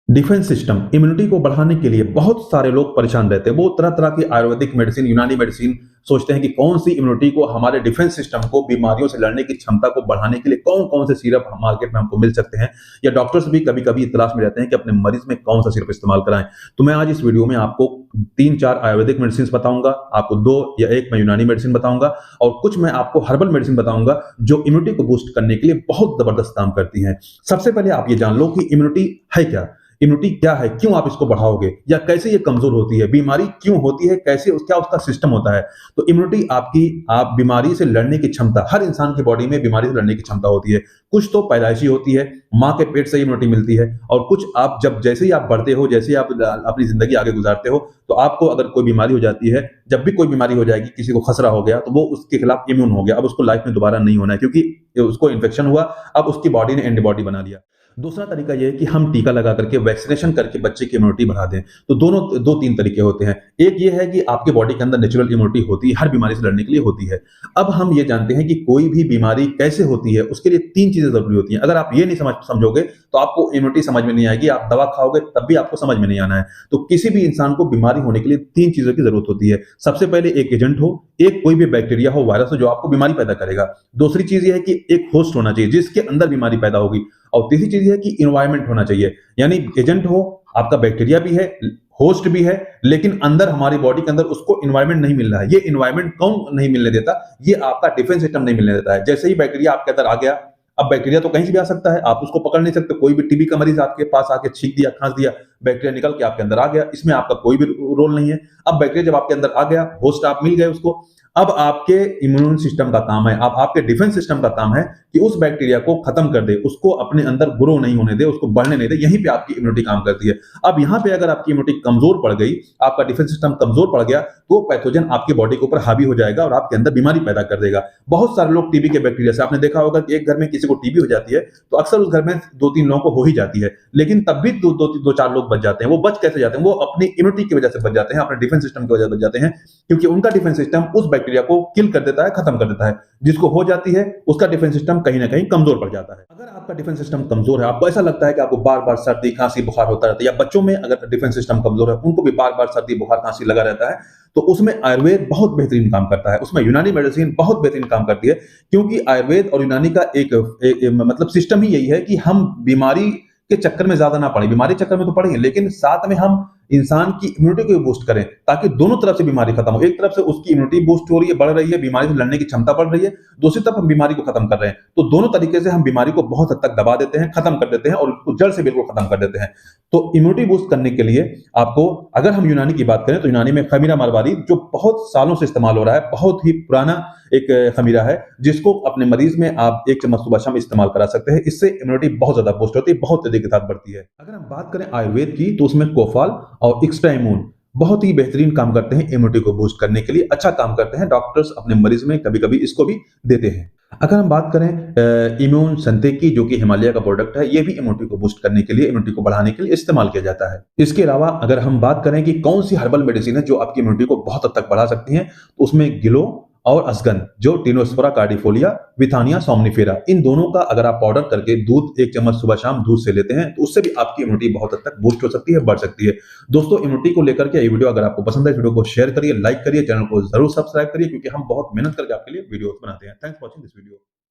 Defence system immunity को बढ़ाने के लिए बहुत सारे लोग परेशान रहते हैं। वो तरह-तरह की आयुर्वेदिक मेडिसिन, यूनानी मेडिसिन सोचते हैं कि कौन-सी इम्यूनिटी को हमारे डिफेंस सिस्टम को बीमारियों से लड़ने की क्षमता को बढ़ाने के लिए कौन-कौन से सिरप मार्केट में हमको मिल सकते हैं या डॉक्टर्स भी कभी-कभी तलाश में रहते हैं कि अपने मरीज में कौन-सा सिरप इस्तेमाल कराएँ। तो मैं आज इस वीडियो में आपको 3-4 आयुर्वेदिक मेडिसिन्स बताऊँगा, आपको 2 या 1 मैं यूनानी मेडिसिन बताऊँगा और कुछ मैं आपको हर्बल मेडिसिन बताऊँगा जो इम्यूनिटी को बूस्ट करने के लिए बहुत ज़बरदस्त काम करती हैं। सबसे पहले आप ये जान लो कि इम्यूनिटी है क्या? इम्यूनिटी क्या है, क्यों आप इसको बढ़ाओगे या कैसे ये कमजोर होती है, बीमारी क्यों होती है, कैसे क्या उसका सिस्टम होता है। तो इम्यूनिटी आपकी आप बीमारी से लड़ने की क्षमता, हर इंसान की बॉडी में बीमारी से लड़ने की क्षमता होती है। कुछ तो पैदाइशी होती है, माँ के पेट से इम्यूनिटी मिलती है और कुछ आप जब जैसे ही आप बढ़ते हो, जैसे ही आप अपनी जिंदगी आगे गुजारते हो तो आपको अगर कोई बीमारी हो जाती है, जब भी कोई बीमारी हो जाएगी, किसी को खसरा हो गया तो वो उसके खिलाफ इम्यून हो गया, अब उसको लाइफ में दोबारा नहीं होना है क्योंकि उसको इन्फेक्शन हुआ, अब उसकी बॉडी ने एंटीबॉडी बना लिया। दूसरा तरीका ये है कि हम टीका लगा करके वैक्सीनेशन करके बच्चे की इम्यूनिटी बढ़ा दें। तो दोनों 2-3 तरीके होते हैं। एक ये है कि आपके बॉडी के अंदर नेचुरल इम्यूनिटी होती है, हर बीमारी से लड़ने के लिए होती है। अब हम ये जानते हैं कि कोई भी बीमारी कैसे होती है, उसके लिए 3 चीज़ें ज़रूरी होती हैं। अगर आप ये नहीं समझोगे तो आपको इम्यूनिटी समझ में नहीं आएगी, आप दवा खाओगे तब भी आपको समझ में नहीं आना है। तो किसी भी इंसान को बीमारी होने के लिए 3 चीज़ों की ज़रूरत होती है। सबसे पहले एक एजेंट हो, एक कोई भी बैक्टीरिया हो, वायरस हो जो आपको बीमारी पैदा करेगा। दूसरी चीज़ ये है कि एक होस्ट होना चाहिए जिसके अंदर बीमारी पैदा होगी। और तीसरी चीज है कि इन्वायरमेंट होना चाहिए, यानी एजेंट हो, आपका बैक्टीरिया भी है, होस्ट भी है, लेकिन अंदर हमारी बॉडी के अंदर उसको इन्वायरमेंट नहीं मिल रहा है। ये इन्वायरमेंट कौन नहीं मिलने देता? ये आपका डिफेंस सिस्टम नहीं मिलने देता है। जैसे ही बैक्टीरिया आपके अंदर आ गया, अब बैक्टीरिया तो कहीं से भी आ सकता है, आप उसको पकड़ नहीं सकते। कोई भी टीबी का मरीज आपके पास आके छींक दिया, खांस दिया, बैक्टीरिया निकल के आपके अंदर आ गया, इसमें आपका कोई भी रोल नहीं है। अब बैक्टीरिया जब आपके अंदर आ गया, होस्ट आप मिल गए उसको, अब आपके इम्यून सिस्टम का काम है, अब आपके डिफेंस सिस्टम का काम है कि उस बैक्टीरिया को खत्म कर दे, उसको अपने अंदर ग्रो नहीं होने दे, उसको बढ़ने नहीं दे। यहीं पे आपकी इम्यूनिटी काम करती है। अब यहाँ पे अगर आपकी इम्यूनिटी कमजोर पड़ गई, आपका डिफेंस सिस्टम कमजोर पड़ गया, तो पैथोजन आपकी बॉडी के ऊपर हावी हो जाएगा और आपके अंदर बीमारी पैदा कर देगा। बहुत सारे लोग टीबी के बैक्टीरिया से, आपने देखा होगा कि एक घर में किसी को टीबी हो जाती है तो अक्सर उस घर में 2-3 लोगों को हो ही जाती है, लेकिन तब भी 2-4 लोग बच जाते हैं। वो बच कैसे जाते हैं? वो अपनी इम्यूनिटी की वजह से बच जाते हैं, अपने डिफेंस सिस्टम की वजह से बच जाते हैं, क्योंकि उनका डिफेंस सिस्टम उस बैक्टीरिया को किल कर देता है, खत्म कर देता है। जिसको हो जाती है उसका डिफेंस सिस्टम कहीं ना कहीं कमजोर पड़ जाता है। अगर आपका डिफेंस सिस्टम कमजोर है, आपको ऐसा लगता है कि आपको बार बार सर्दी खांसी बुखार होता रहता है, या बच्चों में अगर डिफेंस सिस्टम कमजोर है उनको भी बार बार सर्दी बुखार खांसी लगा रहता है, तो उसमें आयुर्वेद बहुत बेहतरीन काम करता है, उसमें यूनानी मेडिसिन बहुत बेहतरीन काम करती है। क्योंकि आयुर्वेद और यूनानी का मतलब सिस्टम ही यही है कि हम बीमारी के चक्कर में ज्यादा ना पड़े, बीमारी चक्कर में तो पड़ेंगे लेकिन साथ में हम इंसान की इम्यूनिटी को बूस्ट करें, ताकि दोनों तरफ से बीमारी खत्म हो। एक तरफ से उसकी इम्यूनिटी बूस्ट हो रही है, बढ़ रही है, बीमारी से लड़ने की क्षमता बढ़ रही है, दूसरी तरफ हम बीमारी को खत्म कर रहे हैं। तो दोनों तरीके से हम बीमारी को बहुत हद तक दबा देते हैं, खत्म कर देते हैं और उसको जड़ से बिल्कुल खत्म कर देते हैं। तो इम्यूनिटी बूस्ट करने के लिए आपको, अगर हम यूनानी की बात करें तो यूनानी में खमीरा मारवाड़ी जो बहुत सालों से इस्तेमाल हो रहा है, बहुत ही पुराना एक खमीरा है, जिसको अपने मरीज में आप 1 चम्मच सुबह शाम इस्तेमाल करा सकते हैं। इससे इम्यूनिटी बहुत ज्यादा बूस्ट होती है, बहुत तेजी के साथ बढ़ती है। अगर हम बात करें आयुर्वेद की तो उसमें कोफाल और एक्स्ट्रा इम्यून बहुत ही बेहतरीन काम करते हैं, इम्यूनिटी को बूस्ट करने के लिए अच्छा काम करते हैं। डॉक्टर्स अपने मरीज में कभी-कभी इसको भी देते हैं। अगर हम बात करें इम्यून संते की, जो कि हिमालय का प्रोडक्ट है, ये भी इम्यूनिटी को बूस्ट करने के लिए, इम्यूनिटी को बढ़ाने के लिए इस्तेमाल किया जाता है। इसके अलावा अगर हम बात करें कि कौन सी हर्बल मेडिसिन है जो आपकी इम्यूनिटी को बहुत हद तक बढ़ा सकती हैं, तो उसमें गिलो और असगन, जो टिनोस्फेरा कार्डिफोलिया, विथानिया सोमनिफेरा, इन दोनों का अगर आप पाउडर करके दूध 1 चम्मच सुबह शाम दूध से लेते हैं तो उससे भी आपकी इम्यूनिटी बहुत हद तक बूस्ट हो सकती है, बढ़ सकती है। दोस्तों, इम्यूनिटी को लेकर के ये वीडियो अगर आपको पसंद है, वीडियो को शेयर करिए, लाइक करिए, चैनल को जरूर सब्सक्राइब करिए, क्योंकि हम बहुत मेहनत करके आपके लिए वीडियो बनाते हैं। Thanks for watching this video.